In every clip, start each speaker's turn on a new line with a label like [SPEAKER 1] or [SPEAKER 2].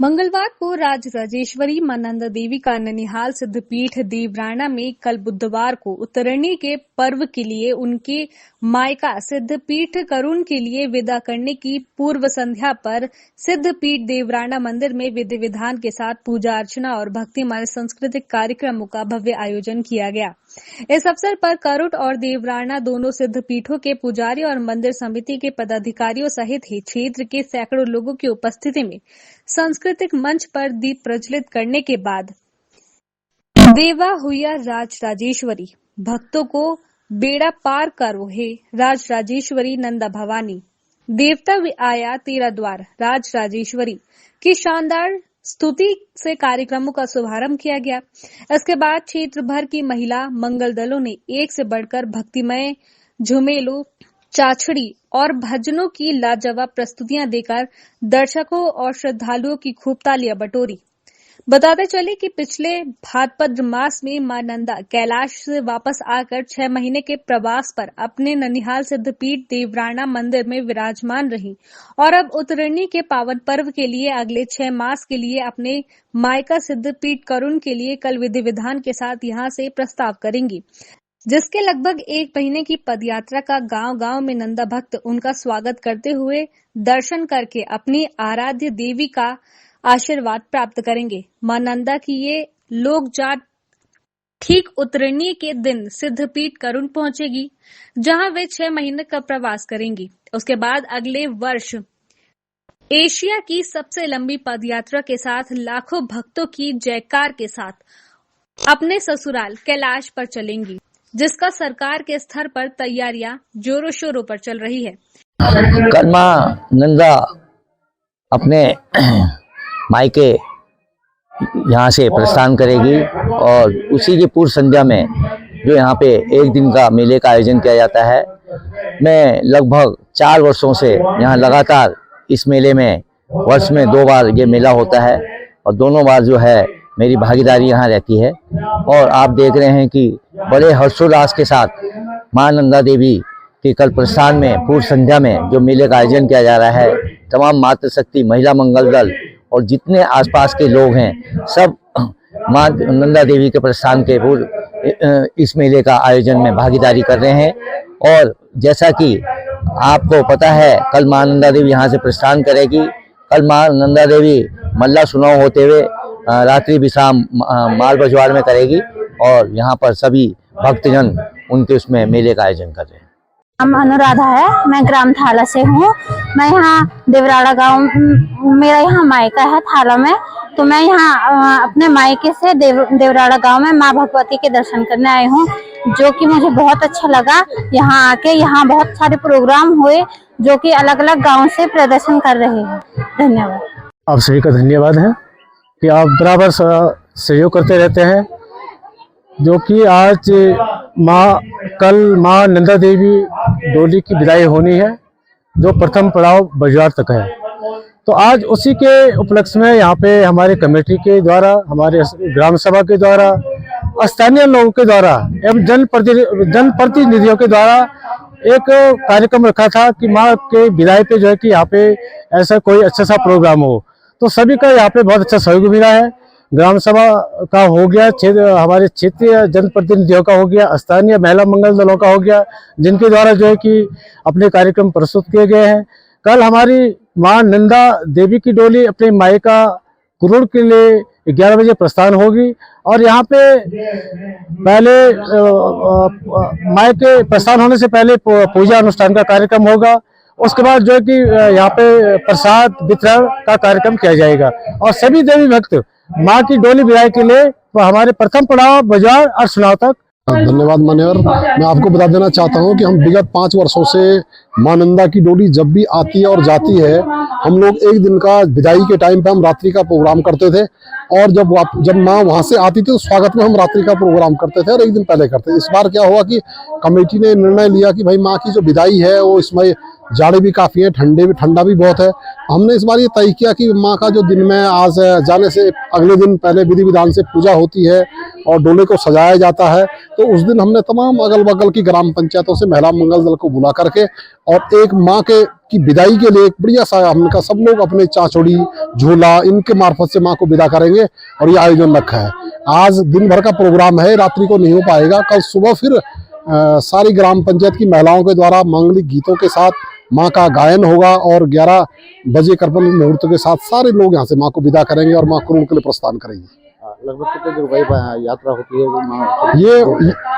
[SPEAKER 1] मंगलवार को राजराजेश्वरी मां नंदा देवी का ननिहाल सिद्धपीठ देवराना में कल बुधवार को उत्तरणी के पर्व के लिए उनके मायका सिद्धपीठ करुण के लिए विदा करने की पूर्व संध्या पर सिद्धपीठ देवराना मंदिर में विधि विधान के साथ पूजा अर्चना और भक्तिमय सांस्कृतिक कार्यक्रमों का भव्य आयोजन किया गया। इस अवसर पर करुण और देवराना दोनों सिद्धपीठों के पुजारी और मंदिर समिति के पदाधिकारियों सहित ही क्षेत्र के सैकड़ों लोगों की उपस्थिति में सांस्कृतिक मंच पर दीप प्रज्वलित करने के बाद देवा हुआ राजराजेश्वरी, भक्तों को बेड़ा पार करो हे राजराजेश्वरी नंदा भवानी, देवता आया तेरा द्वार राजराजेश्वरी की शानदार स्तुति से कार्यक्रमों का शुभारंभ किया गया। इसके बाद क्षेत्र भर की महिला मंगल दलों ने एक से बढ़कर भक्तिमय झुमेलों, चाचड़ी और भजनों की लाजवाब प्रस्तुतियां देकर दर्शकों और श्रद्धालुओं की खूब तालियां बटोरी। बताते चले कि पिछले भाद्रपद मास में मां नंदा कैलाश से वापस आकर 6 महीने के प्रवास पर अपने ननिहाल सिद्धपीठ देवराना मंदिर में विराजमान रही और अब उत्तरणी के पावन पर्व के लिए अगले 6 मास के लिए अपने मायका सिद्धपीठ करुण के लिए कल विधि विधान के साथ यहां से प्रस्ताव करेंगी, जिसके लगभग 1 महीने की पदयात्रा का गांव-गांव में नंदा भक्त उनका स्वागत करते हुए दर्शन करके अपनी आराध्य देवी का आशीर्वाद प्राप्त करेंगे। मां नंदा की ये लोक जाट ठीक उत्तरणी के दिन सिद्धपीठ करुण पहुंचेगी, जहां वे 6 महीने का प्रवास करेंगी। उसके बाद अगले वर्ष एशिया की सबसे लंबी पदयात्रा के साथ लाखों भक्तों की जयकार के साथ अपने ससुराल कैलाश पर चलेंगी, जिसका सरकार के स्तर पर तैयारियां जोरों शोरों पर चल रही है।
[SPEAKER 2] कल मां नंदा अपने मायके यहाँ से प्रस्थान करेगी और उसी की पूर्व संध्या में जो यहाँ पे एक दिन का मेले का आयोजन किया जाता है। मैं लगभग 4 वर्षों से यहाँ लगातार इस मेले में वर्ष में 2 बार ये मेला होता है और दोनों बार जो है मेरी भागीदारी यहाँ रहती है। और आप देख रहे हैं कि बड़े हर्षोल्लास के साथ मां नंदा देवी के कल प्रस्थान में पूर्व संध्या में जो मेले का आयोजन किया जा रहा है, तमाम मातृशक्ति महिला मंगल दल और जितने आसपास के लोग हैं सब मां नंदा देवी के प्रस्थान के पूर्व इस मेले का आयोजन में भागीदारी कर रहे हैं। और जैसा कि आपको पता है, कल मां नंदा देवी यहाँ से प्रस्थान करेगी। कल मां नंदा देवी मल्ला सुनाव होते हुए रात्रि विश्राम माल बजवाड़ में करेगी और यहाँ पर सभी भक्तजन उनके उसमें मेले का आयोजन कर रहे हैं।
[SPEAKER 3] नाम अनुराधा है, मैं ग्राम थाला से हूँ। मैं यहाँ देवराड़ा गांव, मेरा यहाँ मायका है थाला में, तो मैं यहाँ अपने मायके से देवराड़ा गांव में माँ भगवती के दर्शन करने आई हूँ, जो कि मुझे बहुत अच्छा लगा। यहाँ आके यहाँ बहुत सारे प्रोग्राम हुए जो कि अलग अलग गांव से प्रदर्शन कर रहे हैं। धन्यवाद।
[SPEAKER 4] आप सभी का धन्यवाद है कि आप बराबर सहयोग करते रहते हैं। जो कि आज कल मां नंदा देवी डोली की विदाई होनी है, जो प्रथम पड़ाव बजवाड़ तक है। तो आज उसी के उपलक्ष्य में यहाँ पे हमारे कमेटी के द्वारा, हमारे ग्राम सभा के द्वारा, स्थानीय लोगों के द्वारा एवं जनप्रतिनिधियों के द्वारा एक कार्यक्रम रखा था कि माँ के विदाई पे जो है कि यहाँ पे ऐसा कोई अच्छा सा प्रोग्राम हो। तो सभी का यहाँ पे बहुत अच्छा सहयोग मिला है। ग्राम सभा का हो गया, हमारे क्षेत्रीय जनप्रतिनिधियों का हो गया, स्थानीय महिला मंगल दलों का हो गया, जिनके द्वारा जो है कि अपने कार्यक्रम प्रस्तुत किए गए हैं। कल हमारी मां नंदा देवी की डोली अपने मायका कुरुड़ के लिए 11 बजे प्रस्थान होगी और यहाँ पे पहले मायके प्रस्थान होने से पहले पूजा अनुष्ठान का कार्यक्रम होगा। उसके बाद जो है कि यहाँ पे प्रसाद वितरण का कार्यक्रम किया जाएगा और सभी देवी भक्त माँ की डोली विदाई के लिए हमारे प्रथम पड़ाव बजवाड़ और सुनाव तक।
[SPEAKER 5] धन्यवाद मान्यवर। मैं आपको बता देना चाहता हूँ कि हम विगत 5 वर्षों से मां नंदा की डोली जब भी आती है और जाती है, हम लोग एक दिन का विदाई के टाइम पे हम रात्रि का प्रोग्राम करते थे और जब मां वहां से आती थी तो स्वागत में हम रात्रि का प्रोग्राम करते थे और एक दिन पहले करते थे। इस बार क्या हुआ कि कमेटी ने निर्णय लिया कि भाई माँ की जो विदाई है वो इसमें जाड़े भी काफ़ी हैं, ठंडा भी बहुत है। हमने इस बार ये तय किया कि माँ का जो दिन में आज जाने से अगले दिन पहले विधि विधान से पूजा होती है और डोले को सजाया जाता है, तो उस दिन हमने तमाम अगल बगल की ग्राम पंचायतों से महिला मंगल दल को बुला करके और एक माँ की विदाई के लिए एक बढ़िया सा हमने कहा सब लोग अपने चाचौड़ी झूला इनके मार्फत से माँ को विदा करेंगे और ये आयोजन रखा है। आज दिन भर का प्रोग्राम है, रात्रि को नहीं हो पाएगा। कल सुबह फिर सारी ग्राम पंचायत की महिलाओं के द्वारा मांगलिक गीतों के साथ माँ का गायन होगा और 11 बजे कर्पण मुहूर्त के साथ सारे लोग यहाँ से माँ को विदा करेंगे और माँ कुरुड़ के लिए प्रस्थान करेंगी।
[SPEAKER 6] लगभग कितने दिन यात्रा होती है?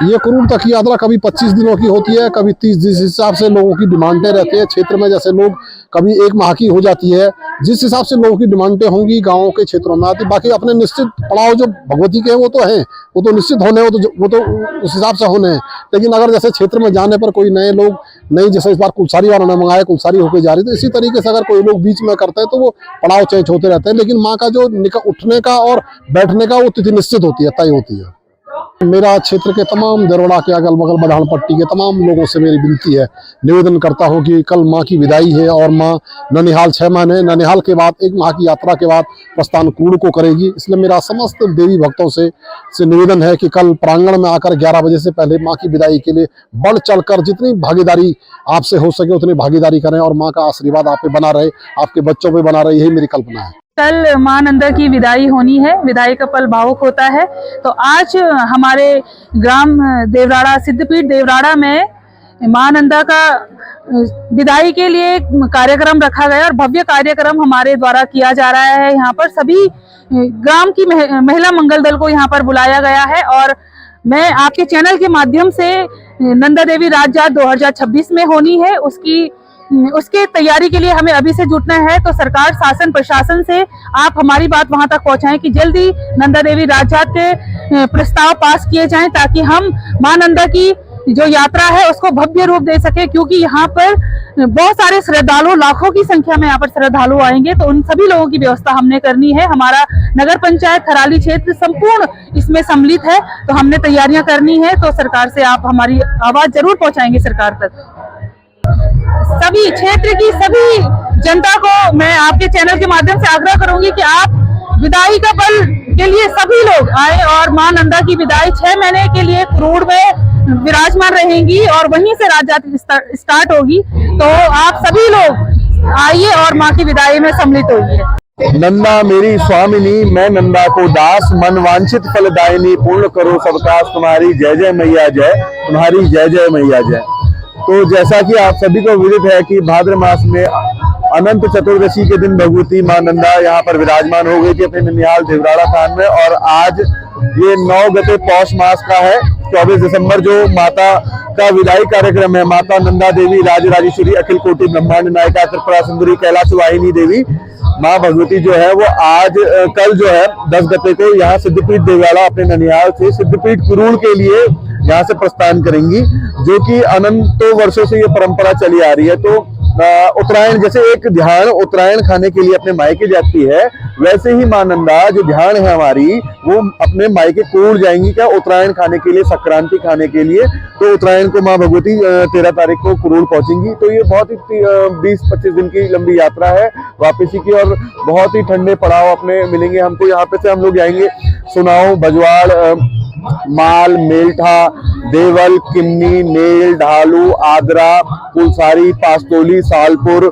[SPEAKER 5] ये कुरुड़ तक की यात्रा कभी 25 दिनों की होती है, कभी 30, जिस हिसाब से लोगों की डिमांडें रहती है क्षेत्र में। जैसे लोग कभी 1 माह की हो जाती है, जिस हिसाब से लोगों की डिमांडें होंगी गाँव के क्षेत्रों में आती। बाकी अपने निश्चित पड़ाव जो भगवती के हैं वो तो हैं, वो तो निश्चित होने, वो तो उस हिसाब से होने हैं। लेकिन अगर जैसे क्षेत्र में जाने पर कोई नए लोग नहीं, जैसे इस बार कुलसारी वालों ने मंगाया, कुलसारी होकर जा रही, तो इसी तरीके से अगर कोई लोग बीच में करते हैं तो वो पड़ाव चेंज होते रहते हैं। लेकिन माँ का जो उठने का और बैठने का वो तिथि निश्चित होती है, तय होती है। मेरा क्षेत्र के तमाम देवराड़ा के अगल बगल बधान पट्टी के तमाम लोगों से मेरी विनती है, निवेदन करता हूं कि कल माँ की विदाई है और माँ ननिहाल 6 महीने, ननिहाल के बाद 1 माह की यात्रा के बाद प्रस्थान कुरुड़ को करेगी। इसलिए मेरा समस्त देवी भक्तों से निवेदन है कि कल प्रांगण में आकर 11 बजे से पहले माँ की विदाई के लिए बढ़ चढ़कर जितनी भागीदारी आपसे हो सके उतनी भागीदारी करें और माँ का आशीर्वाद आप पे बना रहे, आपके बच्चों पे बना रहे, यही मेरी कल्पना है।
[SPEAKER 7] कल मां नंदा की विदाई होनी है, विदाई का पल भावुक होता है। तो आज हमारे ग्राम देवराड़ा सिद्धपीठ देवराड़ा में मां नंदा का विदाई के लिए कार्यक्रम रखा गया और भव्य कार्यक्रम हमारे द्वारा किया जा रहा है। यहाँ पर सभी ग्राम की महिला मंगल दल को यहाँ पर बुलाया गया है और मैं आपके चैनल के माध्यम से नंदा देवी राज जात 2026 में होनी है, उसके तैयारी के लिए हमें अभी से जुटना है। तो सरकार, शासन, प्रशासन से आप हमारी बात वहां तक पहुंचाएं कि जल्दी नंदा देवी राजजात के प्रस्ताव पास किए जाएं ताकि हम मां नंदा की जो यात्रा है उसको भव्य रूप दे सके। क्योंकि यहाँ पर बहुत सारे श्रद्धालु, लाखों की संख्या में यहाँ पर श्रद्धालु आएंगे, तो उन सभी लोगों की व्यवस्था हमने करनी है। हमारा नगर पंचायत थराली क्षेत्र संपूर्ण इसमें सम्मिलित है, तो हमने तैयारियां करनी है। तो सरकार से आप हमारी आवाज जरूर पहुंचाएंगे सरकार तक। सभी क्षेत्र की सभी जनता को मैं आपके चैनल के माध्यम से आग्रह करूंगी कि आप विदाई का पल के लिए सभी लोग आए और मां नंदा की विदाई 6 महीने के लिए कुरुड़ में विराजमान रहेंगी और वहीं से राजजात स्टार्ट होगी। तो आप सभी लोग आइए और मां की विदाई में सम्मिलित होइए।
[SPEAKER 6] नंदा मेरी स्वामिनी, मैं नंदा को दास, मन वांछित फलदायिनी, पूर्ण करो सबकास तुम्हारी, जय जय मैया जय, तुम्हारी जय जय मैया जय। तो जैसा कि आप सभी को विदित है कि भाद्र मास में अनंत चतुर्दशी के दिन भगवती मां नंदा यहाँ पर विराजमान हो गई थी अपने ननिहाल देवराड़ा थान में। और आज ये 9 गते पौष मास का है, 24 दिसंबर जो माता का विदाई कार्यक्रम है। माता नंदा देवी राजराजेश्वरी अखिल कोटि ब्रह्मांड नायिका त्रिपुरा सुंदरी कैलाश वाहिनी देवी माँ भगवती जो है वो आज कल जो है 10 गते को यहाँ सिद्धपीठ देवराड़ा अपने ननिहाल से सिद्धपीठ कुरुड़ के लिए यहाँ से प्रस्थान करेंगी, जो कि अनंतों वर्षों से ये परंपरा चली आ रही है। तो उत्तरायण, जैसे एक ध्यान उत्तरायण खाने के लिए अपने मायके जाती है, वैसे ही मां नंदा जो ध्यान है हमारी वो अपने मायके कुरुड़ जाएंगी क्या उत्तरायण खाने के लिए, संक्रांति खाने के लिए। तो उत्तरायण को मां भगवती 13 तारीख को कुरुड़ पहुंचेंगी। तो ये बहुत ही 20-25 दिन की लंबी यात्रा है वापसी की और बहुत ही ठंडे पड़ाव अपने मिलेंगे हमको। यहाँ पे से हम लोग जाएंगे सुनाओ, बजवाड़, माल, मेल्ठा, देवल, किन्नी, नेल, ढालू, आदरा, कुलसारी, पास्तोली, सालपुर,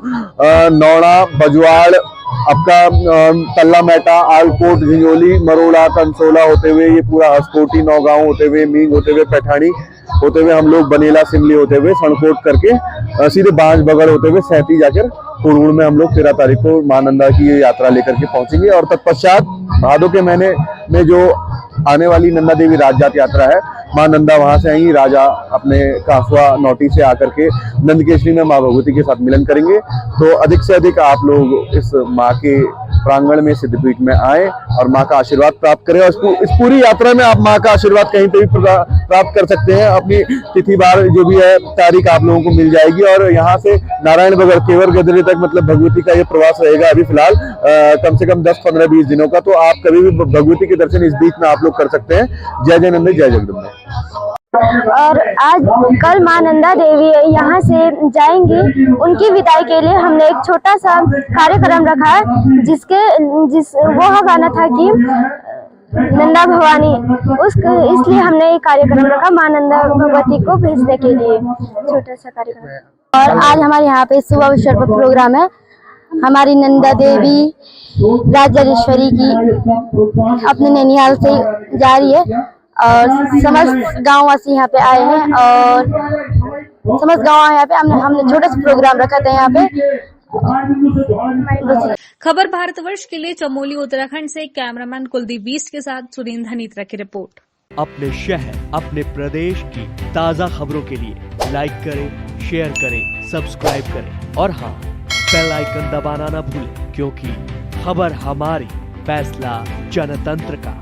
[SPEAKER 6] नौड़ा, बजवाड़, आपका तल्ला मेटा, आलकोट, झिंझोली, मरोड़ा, कंसोला होते हुए ये पूरा हसकोटी, नौगांव होते हुए, मींग होते हुए, पैठानी होते हुए हम लोग बनेला, सिमली होते हुए, सनकोट करके सीधे बांज बगड़ होते हुए सैती जाकर कुरुड़ में हम लोग 13 तारीख को मां नंदा की ये यात्रा लेकर के पहुंचेंगे। और तत्पश्चात भादों के महीने में जो आने वाली नंदा देवी राजजात यात्रा है, मां नंदा वहां से आएंगी, राजा अपने कासवा नौटी से आकर के नंदकेश्वरी में मां भगवती के साथ मिलन करेंगे। तो अधिक से अधिक आप लोग इस मां के प्रांगण में सिद्धपीठ में आए और मां का आशीर्वाद प्राप्त करें। और इस पूरी यात्रा में आप मां का आशीर्वाद कहीं पे भी प्राप्त कर सकते हैं। अपनी तिथि बार जो भी है तारीख आप लोगों को मिल जाएगी। और यहाँ से नारायण बगड़ केवर गदरी तक मतलब भगवती का ये प्रवास रहेगा अभी फिलहाल कम से कम 10, 15, 20 दिनों का। तो आप कभी भी भगवती के दर्शन इस बीच में आप लोग कर सकते हैं। जय जय नंदे, जय जगदम्बे।
[SPEAKER 3] और आज कल मां नंदा देवी यहाँ से जाएंगी, उनकी विदाई के लिए हमने एक छोटा सा कार्यक्रम रखा है, वो गाना था कि नंदा भवानी, इसलिए हमने ये कार्यक्रम रखा मां नंदा भगवती को भेजने के लिए, छोटा सा कार्यक्रम। और आज हमारे यहाँ पे शुभ अवसर पर प्रोग्राम है, हमारी नंदा देवी राजराजेश्वरी की अपने नैनीहाल से जा रही है और समस्त गाँव वासी यहाँ पे आए हैं और समस्त गाँव यहाँ पे हमने छोटा सा प्रोग्राम रखा था यहाँ पे।
[SPEAKER 1] खबर भारतवर्ष के लिए चमोली उत्तराखंड से कैमरामैन कुलदीप बीस्ट के साथ सुरेंद्र हनीत्रा की रिपोर्ट।
[SPEAKER 8] अपने शहर अपने प्रदेश की ताजा खबरों के लिए लाइक करें, शेयर करें, सब्सक्राइब करें और हाँ, बेल आइकन दबाना ना भूलें, क्योंकि खबर हमारी, फैसला जनतंत्र का।